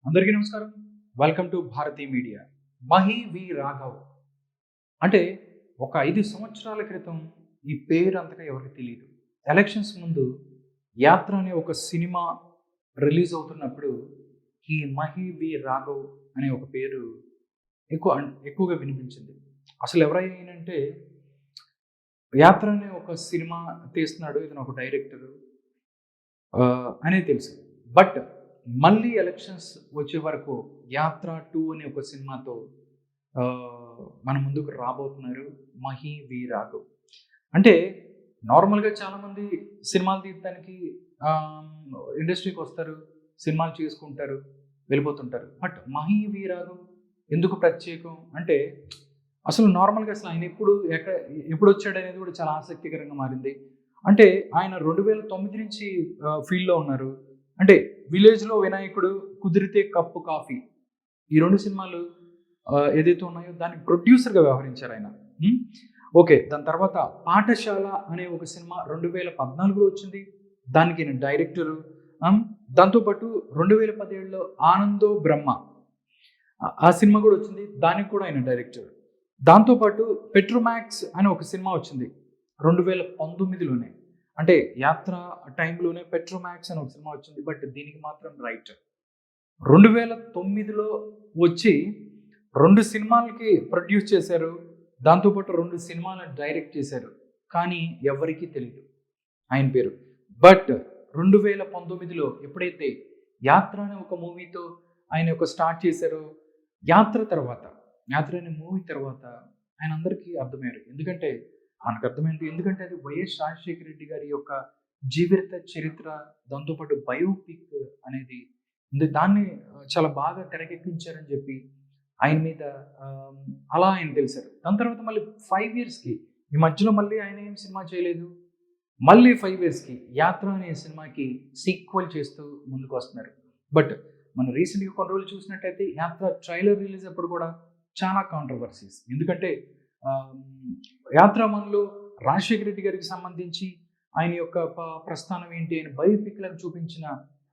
అందరికీ నమస్కారం. Welcome to Bharati media. Mahi V Raghav అంటే ఒక 5 సంవత్సరాల క్రితం ఈ పేరు అంతగా ఎవరికీ తెలీదు. ఎలక్షన్స్ ముందు 'యాత్ర' అనే ఒక సినిమా రిలీజ్ అవుతున్నప్పుడు ఈ మహి వి రాఘవ్ అనే ఒక పేరు ఎక్కువగా వినిపించింది. అసలు ఎవరయ్యానంటే 'యాత్ర' అనే ఒక సినిమా తీస్తున్నాడు. ఇతను ఒక డైరెక్టరు అనేది తెలుసు. బట్ మళ్ళీ ఎలక్షన్స్ వచ్చే వరకు 'యాత్ర 2' అనే ఒక సినిమాతో మన ముందుకు రాబోతున్నారు మహి వి రాఘవ్. అంటే నార్మల్‌గా చాలామంది సినిమాలు తీయడానికి ఇండస్ట్రీకి వస్తారు, సినిమాలు చేసుకుంటారు, వెళ్ళిపోతుంటారు. బట్ మహి వి రాఘవ్ ఎందుకు ప్రత్యేకం అంటే అసలు నార్మల్‌గా అసలు ఆయన ఎప్పుడొచ్చాడనేది కూడా చాలా ఆసక్తికరంగా మారింది. అంటే ఆయన 2009 నుంచి ఫీల్డ్‌లో ఉన్నారు. అంటే 'విలేజ్‌లో వినాయకుడు', 'కుదిరితే కప్పు కాఫీ' ఈ 2 సినిమాలు ఏదైతే ఉన్నాయో దానికి ప్రొడ్యూసర్‌గా వ్యవహరించారాయన. హ్మ్. ఓకే. దాని తర్వాత 'పాఠశాల' అనే ఒక సినిమా 2014లో వచ్చింది. దానికి ఈయన డైరెక్టరు. దాంతో పాటు 2017లో 'ఆనందో బ్రహ్మ' ఆ సినిమా కూడా వచ్చింది. దానికి కూడా ఆయన డైరెక్టర్. దాంతో పాటు 'పెట్రోమాక్స్' అనే ఒక సినిమా వచ్చింది 2019లోనే. అంటే 'యాత్ర' టైంలోనే 'పెట్రోమాక్స్' అని ఒక సినిమా వచ్చింది. బట్ దీనికి మాత్రం రైటర్ 2009లో వచ్చి 2 సినిమాలకి ప్రొడ్యూస్ చేశారు. దాంతో పాటు 2 సినిమాలను డైరెక్ట్ చేశారు. కానీ ఎవరికీ తెలీదు ఆయన పేరు. బట్ 2019లో ఎప్పుడైతే 'యాత్ర' అనే ఒక మూవీతో ఆయన స్టార్ట్ చేశారో 'యాత్ర' అనే మూవీ తర్వాత ఆయన అందరికీ అర్థమయ్యారు. ఎందుకంటే మనకర్థమైంది. ఎందుకంటే అది వైఎస్ రాజశేఖర రెడ్డి గారి యొక్క జీవిత చరిత్ర, దాంతోపాటు బయోపిక్ అనేది ఉంది. దాన్ని చాలా బాగా తెరకెక్కించారని చెప్పి ఆయన మీద అలా ఆయన తెలిసారు. దాని తర్వాత మళ్ళీ 5 ఇయర్స్‌కి ఈ మధ్యలో మళ్ళీ ఆయన ఏం సినిమా చేయలేదు. మళ్ళీ 5 ఇయర్స్‌కి 'యాత్ర' అనే సినిమాకి సీక్వెల్ చేస్తూ ముందుకు వస్తున్నారు. బట్ మనం రీసెంట్‌గా కొన్ని రోజులు చూసినట్టయితే 'యాత్ర' ట్రైలర్ రిలీజ్ అప్పుడు కూడా చాలా కాంట్రోవర్సీస్. ఎందుకంటే 'యాత్ర 1లో రాజశేఖర రెడ్డి గారికి సంబంధించి ఆయన యొక్క ప్రస్థానం ఏంటి, ఆయన బయోపిక్‌లను చూపించిన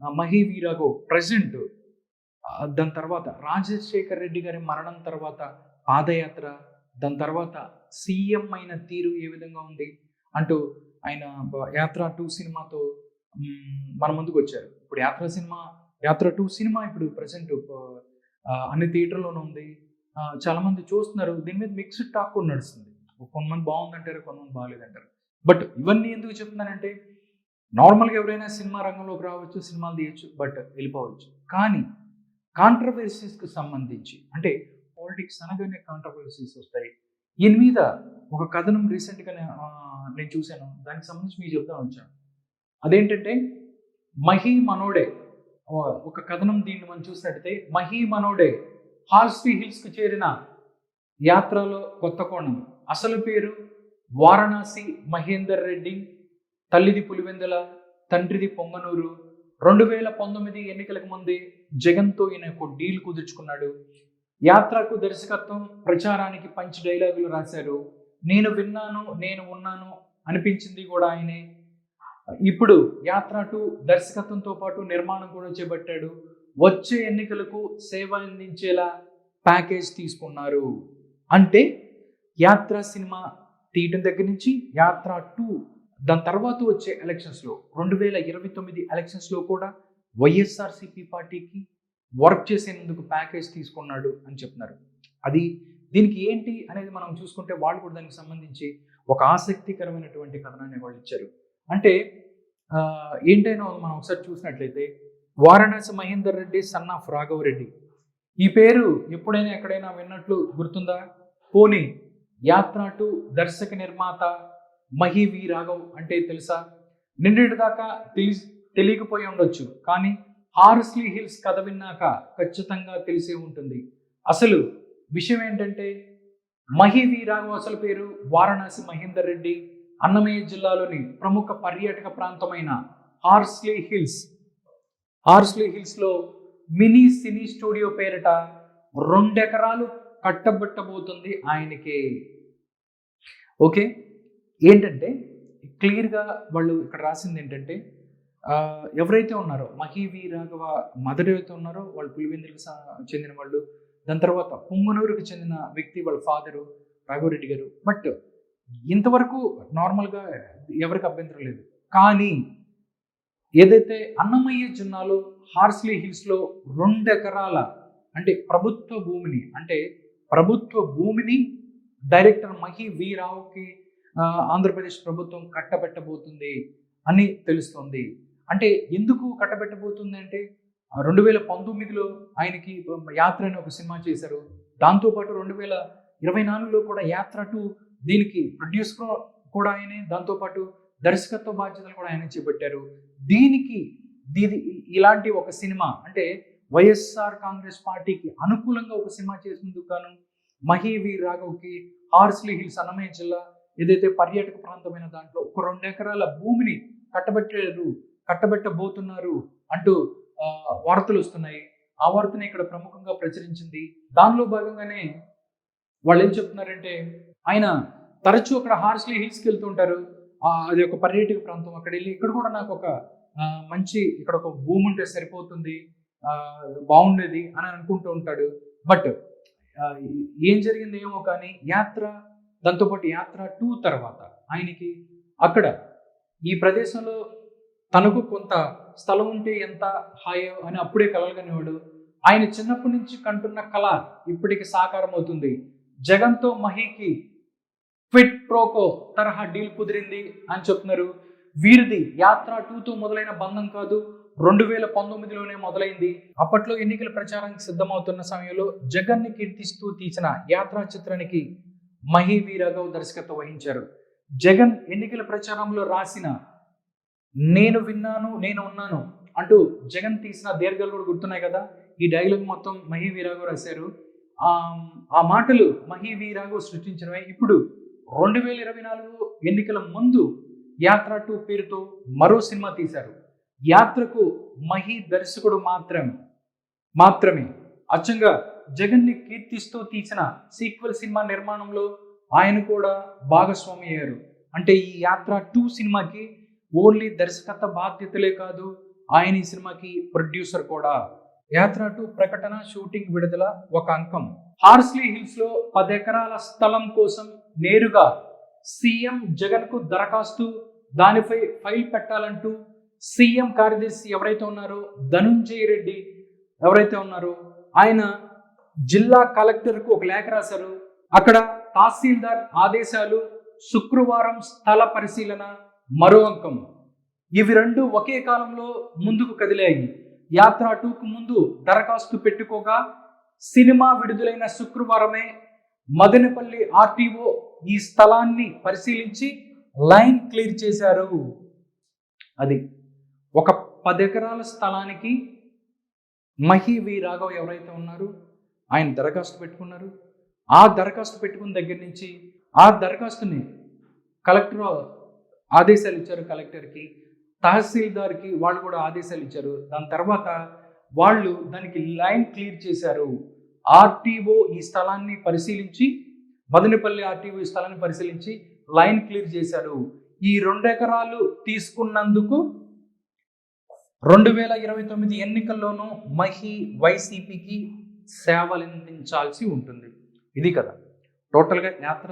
మహి వి రాఘవ్ ప్రెజెంట్ దాని తర్వాత రాజశేఖర రెడ్డి గారి మరణం తర్వాత 'పాదయాత్ర', దాని తర్వాత సీఎం అయిన తీరు ఏ విధంగా ఉంది అంటూ ఆయన 'యాత్ర 2' సినిమాతో మన ముందుకొచ్చారు. ఇప్పుడు 'యాత్ర 2' సినిమా ఇప్పుడు ప్రెజెంట్ అన్ని థియేటర్‌లోనూ ఉంది. చాలామంది చూస్తున్నారు. దీని మీద మిక్స్డ్ టాక్ కూడా నడుస్తుంది. కొంతమంది బాగుందంటారు, కొంతమంది బాలేదంటారు. బట్ ఇవన్నీ ఎందుకు చెప్తున్నానంటే నార్మల్‌గా ఎవరైనా సినిమా రంగంలోకి రావచ్చు, సినిమాలు తీయొచ్చు, బట్ వెళ్ళిపోవచ్చు. కానీ కాంట్రోవర్సీస్‌కి సంబంధించి అంటే పాలిటిక్స్ అనగానే కాంట్రోవర్సీస్ వస్తాయి. ఈయన మీద ఒక కథనం రీసెంట్‌గానే నేను చూశాను. దానికి సంబంధించి మీకు చెప్దామని వచ్చాను. అదేంటంటే 'మహి మనోడే' ఒక కథనం. దీన్ని మనం చూసినట్టయితే 'మహి మనోడే' హార్స్లీ హిల్స్‌కు చేరిన 'యాత్రలో కొత్త కోణం'. అసలు పేరు వారణాసి మహేందర్ రెడ్డి, తల్లిది పులివెందుల, తండ్రిది పొంగనూరు. 2019 ఎన్నికలకు ముందే జగన్తో ఈయన ఒక డీల్ కుదుర్చుకున్నాడు. 'యాత్రకు' దర్శకత్వం, ప్రచారానికి పంచ్ డైలాగులు రాశారు. నేను విన్నాను, నేను ఉన్నాను అనిపించింది కూడా ఆయనే. ఇప్పుడు 'యాత్ర 2' దర్శకత్వంతో పాటు నిర్మాణం కూడా చేపట్టాడు. వచ్చే ఎన్నికలకు సేవ అందించేలా ప్యాకేజ్ తీసుకున్నారు. అంటే 'యాత్ర' సినిమా తీయటం దగ్గర నుంచి 'యాత్ర 2' దాని తర్వాత వచ్చే ఎలక్షన్స్‌లో 2029 ఎలక్షన్స్‌లో కూడా వైఎస్ఆర్‌సీపీ పార్టీకి వర్క్ చేసేందుకు ప్యాకేజ్ తీసుకున్నాడు అని చెప్తున్నారు. అది దీనికి ఏంటి అనేది మనం చూసుకుంటే వాళ్ళు కూడా దానికి సంబంధించి ఒక ఆసక్తికరమైనటువంటి కథనాన్ని వాళ్ళు ఇచ్చారు. అంటే ఏంటైనా మనం ఒకసారి చూసినట్లయితే వారణాసి మహేందర్ రెడ్డి సన్ ఆఫ్ రాఘవ రెడ్డి. ఈ పేరు ఎప్పుడైనా ఎక్కడైనా విన్నట్లు గుర్తుందా? పోనీ 'యాత్ర 2' దర్శక నిర్మాత మహి వి రాఘవ్ అంటే తెలుసా? నిన్నటి దాకా తెలియకపోయి ఉండొచ్చు. కానీ హార్స్లీ హిల్స్ కథ విన్నాక ఖచ్చితంగా తెలిసే ఉంటుంది. అసలు విషయం ఏంటంటే మహి వి రాఘవ్ అసలు పేరు వారణాసి మహేందర్ రెడ్డి. అన్నమయ్య జిల్లాలోని ప్రముఖ పర్యాటక ప్రాంతమైన హార్స్లీ హిల్స్లో మినీ సినీ స్టూడియో పేరిట 2 ఎకరాలు కట్టబెట్టబోతుంది ఆయనకే. ఓకే. ఏంటంటే క్లియర్‌గా వాళ్ళు ఇక్కడ రాసింది ఏంటంటే ఎవరైతే ఉన్నారో మహి వి. రాఘవ మదర్ ఎవరైతే ఉన్నారో వాళ్ళు పులివెందులకు చెందిన వాళ్ళు. దాని తర్వాత పుంగనూరుకి చెందిన వ్యక్తి వాళ్ళ ఫాదరు రాఘవరెడ్డి గారు. బట్ ఇంతవరకు నార్మల్‌గా ఎవరికి అభ్యంతరం లేదు. కానీ ఏదైతే అన్నమయ్య జిల్లాలో హార్స్లీ హిల్స్‌లో 2 ఎకరాల అంటే ప్రభుత్వ భూమిని డైరెక్టర్ మహి వి. రావుకి ఆంధ్రప్రదేశ్ ప్రభుత్వం కట్టబెట్టబోతుంది అని తెలుస్తోంది. అంటే ఎందుకు కట్టబెట్టబోతుంది అంటే 2019లో ఆయనకి యాత్ర అనే ఒక సినిమా చేశారు. దాంతోపాటు 2024లో కూడా యాత్ర 2 దీనికి ప్రొడ్యూసర్ కూడా ఆయనే, దాంతోపాటు దర్శకత్వ బాధ్యతలు కూడా ఆయనే చేపట్టారు. దీనికి ఇలాంటి ఒక సినిమా అంటే వైఎస్ఆర్ కాంగ్రెస్ పార్టీకి అనుకూలంగా ఒక సినిమా చేసినందుకు గాను మహి వి. రాఘవ్కి హార్స్లీ హిల్స్ అన్నమయ్య జిల్లా ఏదైతే పర్యాటక ప్రాంతమైన దాంట్లో ఒక 2 ఎకరాల భూమిని కట్టబెట్టబోతున్నారు అంటూ వార్తలు వస్తున్నాయి. ఆ వార్తని ఇక్కడ ప్రముఖంగా ప్రచురించింది. దానిలో భాగంగానే వాళ్ళు ఏం చెప్తున్నారంటే ఆయన తరచూ అక్కడ హార్స్లీ హిల్స్కి వెళ్తూ ఉంటారు. అది ఒక పర్యాటక ప్రాంతం. అక్కడ వెళ్ళి ఇక్కడ కూడా నాకు ఒక మంచి ఇక్కడ ఒక భూమి ఉంటే సరిపోతుంది, బాగుండేది అని అనుకుంటూ ఉంటాడు. బట్ ఏం జరిగింది ఏమో కానీ దాంతోపాటు యాత్ర 2 తర్వాత ఆయనకి అక్కడ ఈ ప్రదేశంలో తనకు కొంత స్థలం ఉంటే ఎంత హాయో అని అప్పుడే కలలుగనేవాడు. ఆయన చిన్నప్పటి నుంచి కంటున్న కళ ఇప్పటికి సాకారం అవుతుంది. జగన్తో మహికి క్విట్ ప్రోకో తరహా డీల్ కుదిరింది అని చెప్తున్నారు. వీరిది యాత్ర 2తో మొదలైన బంధం కాదు, 2019లోనే మొదలైంది. అప్పట్లో ఎన్నికల ప్రచారానికి సిద్ధమవుతున్న సమయంలో జగన్ని కీర్తిస్తూ తీసిన యాత్రా చిత్రానికి మహి వి. రాఘవ్ దర్శకత్వం వహించారు. జగన్ ఎన్నికల ప్రచారంలో రాసిన నేను విన్నాను నేను ఉన్నాను అంటూ జగన్ తీసిన దీర్ఘాలు కూడా గుర్తున్నాయి కదా. ఈ డైలాగ్ మొత్తం మహి వి. రాఘవ్ రాశారు. ఆ మాటలు మహి వి. రాఘవ్ సృష్టించినవే. ఇప్పుడు 2024 ఎన్నికల ముందు యాత్ర 2 పేరుతో మరో సినిమా తీశారు. యాత్రకు మహి దర్శకుడు మాత్రమే అచ్చంగా జగన్ని కీర్తిస్తూ తీసిన సీక్వెల్ సినిమా నిర్మాణంలో ఆయన కూడా భాగస్వామి అయ్యారు. అంటే ఈ యాత్ర 2 సినిమాకి ఓన్లీ దర్శకత్వ బాధ్యతలే కాదు, ఆయన ఈ సినిమాకి ప్రొడ్యూసర్ కూడా. యాత్ర 2 ప్రకటన, షూటింగ్, విడుదల ఒక అంకం. హార్స్లీ హిల్స్ లో 10 ఎకరాల స్థలం కోసం నేరుగా సీఎం జగన్ కు దరఖాస్తు, దానిపై ఫైల్ పెట్టాలంటూ సీఎం కార్యదర్శి ఎవరైతే ఉన్నారో ధనుంజయ రెడ్డి ఎవరైతే ఉన్నారో ఆయన జిల్లా కలెక్టర్కు ఒక లేఖ రాశారు. అక్కడ తహసీల్దార్ ఆదేశాలు, శుక్రవారం స్థల పరిశీలన మరో అంకం. ఇవి 2 ఒకే కాలంలో ముందుకు కదిలాయి. యాత్ర 2కు ముందు దరఖాస్తు పెట్టుకోగా సినిమా విడుదలైన శుక్రవారమే మదనపల్లి ఆర్టీఓ ఈ స్థలాన్ని పరిశీలించి లైన్ క్లియర్ చేశారు. అది ఒక 10 ఎకరాల స్థలానికి మహి వి. రాఘవ్ ఎవరైతే ఉన్నారో ఆయన దరఖాస్తు పెట్టుకున్నారు. ఆ దరఖాస్తు పెట్టుకున్న దగ్గర నుంచి ఆ దరఖాస్తుని కలెక్టర్ ఆదేశాలు ఇచ్చారు. కలెక్టర్కి, తహసీల్దార్కి వాళ్ళు కూడా ఆదేశాలు ఇచ్చారు. దాని తర్వాత వాళ్ళు దానికి లైన్ క్లియర్ చేశారు. ఆర్టీఓ ఈ స్థలాన్ని పరిశీలించి, మదనపల్లి ఆర్టీఓ ఈ స్థలాన్ని పరిశీలించి లైన్ క్లియర్ చేశారు. ఈ 2 ఎకరాలు తీసుకున్నందుకు 2029 ఎన్నికల్లోనూ మహి వైసీపీకి సేవలందించాల్సి ఉంటుంది. ఇది కదా టోటల్గా యాత్ర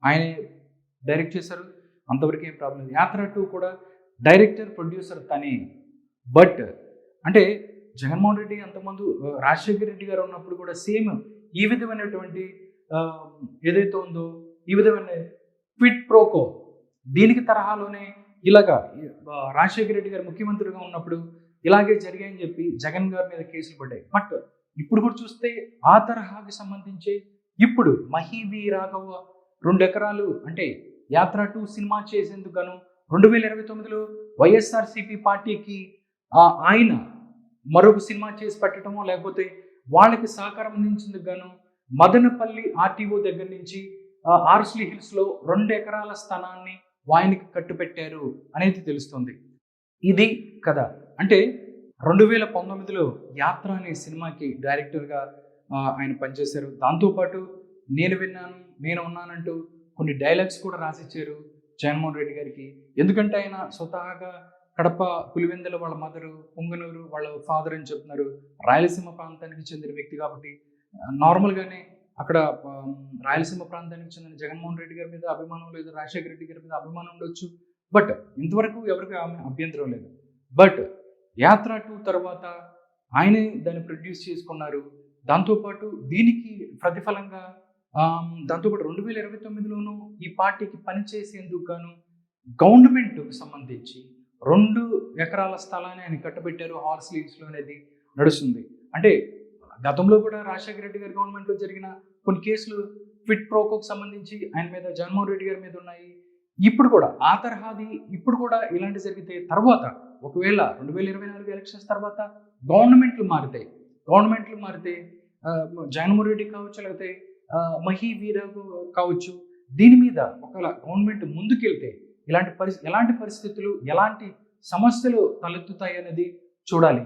ఆయనే డైరెక్ట్ చేశారు, అంతవరకు ఏం ప్రాబ్లం లేదు. యాత్ర 2 కూడా డైరెక్టర్ ప్రొడ్యూసర్ తనే. బట్ అంటే జగన్మోహన్ రెడ్డి అంతకుముందు రాజశేఖర రెడ్డి గారు ఉన్నప్పుడు కూడా సేమ్ ఈ విధమైనటువంటి ఏదైతే ఉందో ఈ విధమైన క్విట్ ప్రోకో దీనికి తరహాలోనే ఇలాగా రాజశేఖర రెడ్డి గారు ముఖ్యమంత్రిగా ఉన్నప్పుడు ఇలాగే జరిగాయని చెప్పి జగన్ గారి మీద కేసులు పడ్డాయి. బట్ ఇప్పుడు కూడా చూస్తే ఆ తరహాకి సంబంధించి ఇప్పుడు మహి వి. రాఘవ 2 ఎకరాలు అంటే యాత్ర 2 సినిమా చేసేందుకు గాను 2029లో వైఎస్ఆర్సీపీ పార్టీకి ఆయన మరొక సినిమా చేసి పెట్టడమో లేకపోతే వాళ్ళకి సహకారం అందించేందుకు గాను మదనపల్లి ఆర్టీఓ దగ్గర నుంచి హార్స్లీ హిల్స్లో 2 ఎకరాల స్థానాన్ని ఆయనకి కట్టుపెట్టారు అనేది తెలుస్తుంది. ఇది కదా. అంటే 2019లో యాత్ర అనే సినిమాకి డైరెక్టర్గా ఆయన పనిచేశారు. దాంతోపాటు నేను విన్నాను నేను ఉన్నానంటూ కొన్ని డైలాగ్స్ కూడా రాసిచ్చారు జగన్మోహన్ రెడ్డి గారికి. ఎందుకంటే ఆయన స్వతహాగా కడప పులివెందుల వాళ్ళ మదరు, పొంగనూరు వాళ్ళ ఫాదర్ అని చెప్తున్నారు. రాయలసీమ ప్రాంతానికి చెందిన వ్యక్తి కాబట్టి నార్మల్‌గానే అక్కడ రాయలసీమ ప్రాంతానికి చెందిన జగన్మోహన్ రెడ్డి గారి మీద అభిమానం లేదు, రాజశేఖర రెడ్డి గారి మీద అభిమానం ఉండొచ్చు. బట్ ఇంతవరకు ఎవరికి అభ్యంతరం లేదు. బట్ యాత్ర 2 తర్వాత ఆయనే దాన్ని ప్రొడ్యూస్ చేసుకున్నారు. దాంతోపాటు దీనికి ప్రతిఫలంగా దాంతోపాటు 2029లోనూ ఈ పార్టీకి పనిచేసేందుకు గాను గవర్నమెంట్‌కి సంబంధించి 2 ఎకరాల స్థలాన్ని ఆయన కట్టబెట్టారు. హార్స్ లీవ్స్‌లో అనేది నడుస్తుంది. అంటే గతంలో కూడా రాజశేఖర రెడ్డి గారి గవర్నమెంట్‌లో జరిగిన కొన్ని కేసులు క్విడ్ ప్రోకోకి సంబంధించి ఆయన మీద, జగన్మోహన్ రెడ్డి గారి మీద ఉన్నాయి. ఇప్పుడు కూడా ఆ తరహాది ఇప్పుడు కూడా ఇలాంటివి జరిగితే తర్వాత ఒకవేళ 2024 ఎలక్షన్స్ తర్వాత గవర్నమెంట్లు మారితే జగన్మోహన్ రెడ్డి కావచ్చు, లేకపోతే మహీ వీర కావచ్చు, దీని మీద ఒకవేళ గవర్నమెంట్ ముందుకెళ్తే ఎలాంటి పరిస్థితులు, ఎలాంటి సమస్యలు తలెత్తుతాయి అనేది చూడాలి.